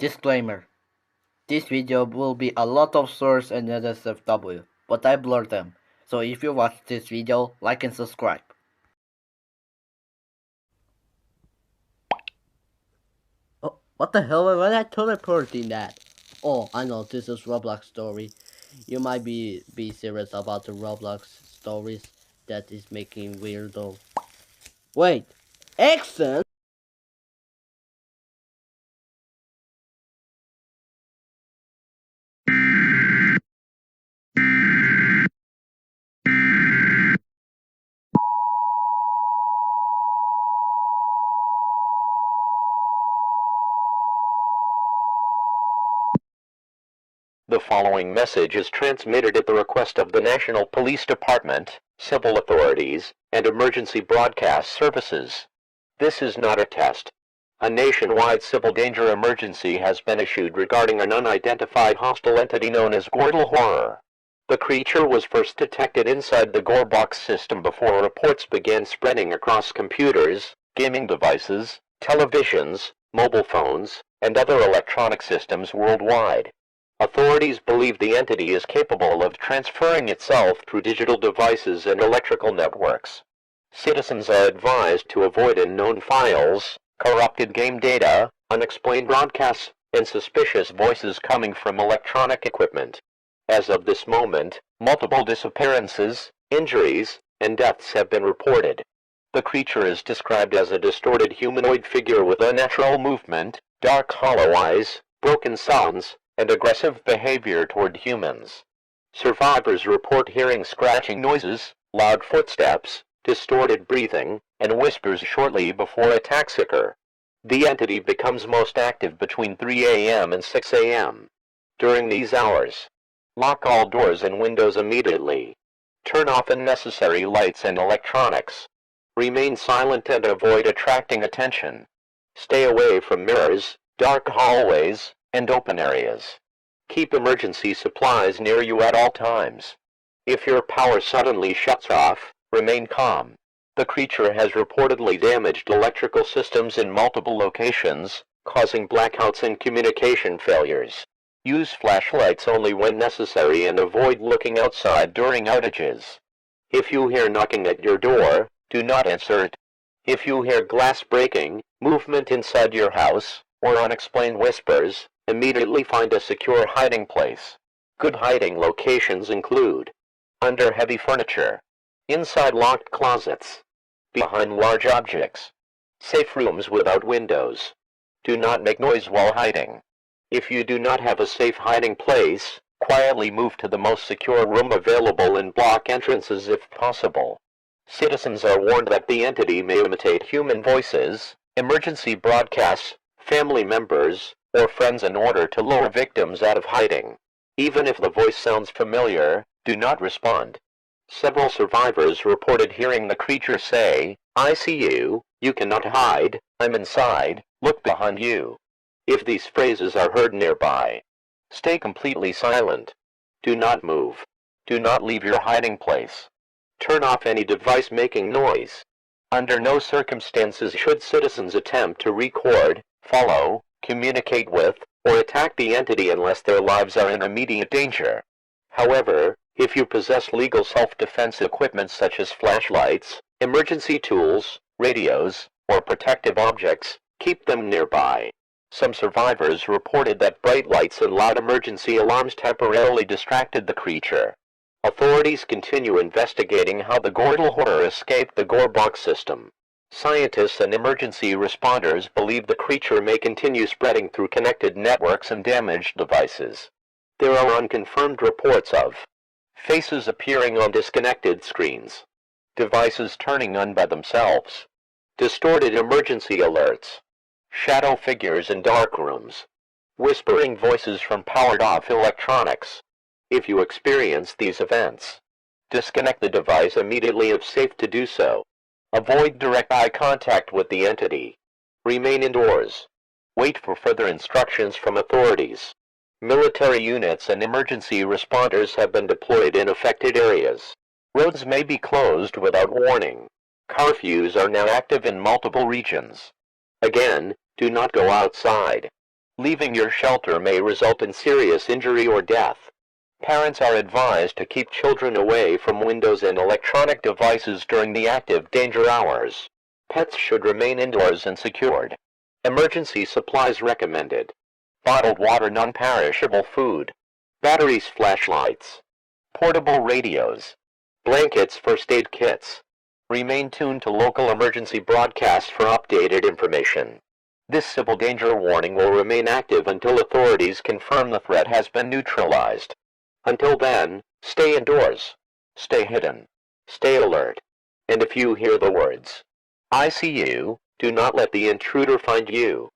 Disclaimer. This video will be a lot of source and NSFW, but I blur them. So if you watch this video, like and subscribe. Oh, what the hell? Why am I teleporting that? Oh, I know, this is Roblox story. You might be serious about the Roblox stories that is making weirdo. Wait, accent? The following message is transmitted at the request of the National Police Department, civil authorities, and emergency broadcast services. This is not a test. A nationwide civil danger emergency has been issued regarding an unidentified hostile entity known as GoreBox. The creature was first detected inside the GoreBox system before reports began spreading across computers, gaming devices, televisions, mobile phones, and other electronic systems worldwide. Authorities believe the entity is capable of transferring itself through digital devices and electrical networks. Citizens are advised to avoid unknown files, corrupted game data, unexplained broadcasts, and suspicious voices coming from electronic equipment. As of this moment, multiple disappearances, injuries, and deaths have been reported. The creature is described as a distorted humanoid figure with unnatural movement, dark hollow eyes, broken sounds, and aggressive behavior toward humans. Survivors report hearing scratching noises, loud footsteps, distorted breathing, and whispers shortly before attacks occur. The entity becomes most active between 3 a.m. and 6 a.m. During these hours, lock all doors and windows immediately. Turn off unnecessary lights and electronics. Remain silent and avoid attracting attention. Stay away from mirrors, dark hallways, and open areas. Keep emergency supplies near you at all times. If your power suddenly shuts off, remain calm. The creature has reportedly damaged electrical systems in multiple locations, causing blackouts and communication failures. Use flashlights only when necessary and avoid looking outside during outages. If you hear knocking at your door, do not answer it. If you hear glass breaking, movement inside your house, or unexplained whispers, immediately find a secure hiding place. Good hiding locations include under heavy furniture, inside locked closets, behind large objects, safe rooms without windows. Do not make noise while hiding. If you do not have a safe hiding place, quietly move to the most secure room available and block entrances if possible. Citizens are warned that the entity may imitate human voices, emergency broadcasts, family members, or friends in order to lure victims out of hiding. Even if the voice sounds familiar, do not respond. Several survivors reported hearing the creature say, "I see you, you cannot hide, I'm inside, look behind you." If these phrases are heard nearby, stay completely silent. Do not move. Do not leave your hiding place. Turn off any device making noise. Under no circumstances should citizens attempt to record, follow, communicate with, or attack the entity unless their lives are in immediate danger. However, if you possess legal self-defense equipment such as flashlights, emergency tools, radios, or protective objects, keep them nearby. Some survivors reported that bright lights and loud emergency alarms temporarily distracted the creature. Authorities continue investigating how the GoreBox escaped the GoreBox system. Scientists and emergency responders believe the creature may continue spreading through connected networks and damaged devices. There are unconfirmed reports of faces appearing on disconnected screens, devices turning on by themselves, distorted emergency alerts, shadow figures in dark rooms, whispering voices from powered-off electronics. If you experience these events, disconnect the device immediately if safe to do so. Avoid direct eye contact with the entity. Remain indoors. Wait for further instructions from authorities. Military units and emergency responders have been deployed in affected areas. Roads may be closed without warning. Curfews are now active in multiple regions. Again, do not go outside. Leaving your shelter may result in serious injury or death. Parents are advised to keep children away from windows and electronic devices during the active danger hours. Pets should remain indoors and secured. Emergency supplies recommended. Bottled water, non-perishable food, batteries, flashlights, portable radios, blankets, first aid kits. Remain tuned to local emergency broadcasts for updated information. This civil danger warning will remain active until authorities confirm the threat has been neutralized. Until then, stay indoors, stay hidden, stay alert, and if you hear the words, "I see you," do not let the intruder find you.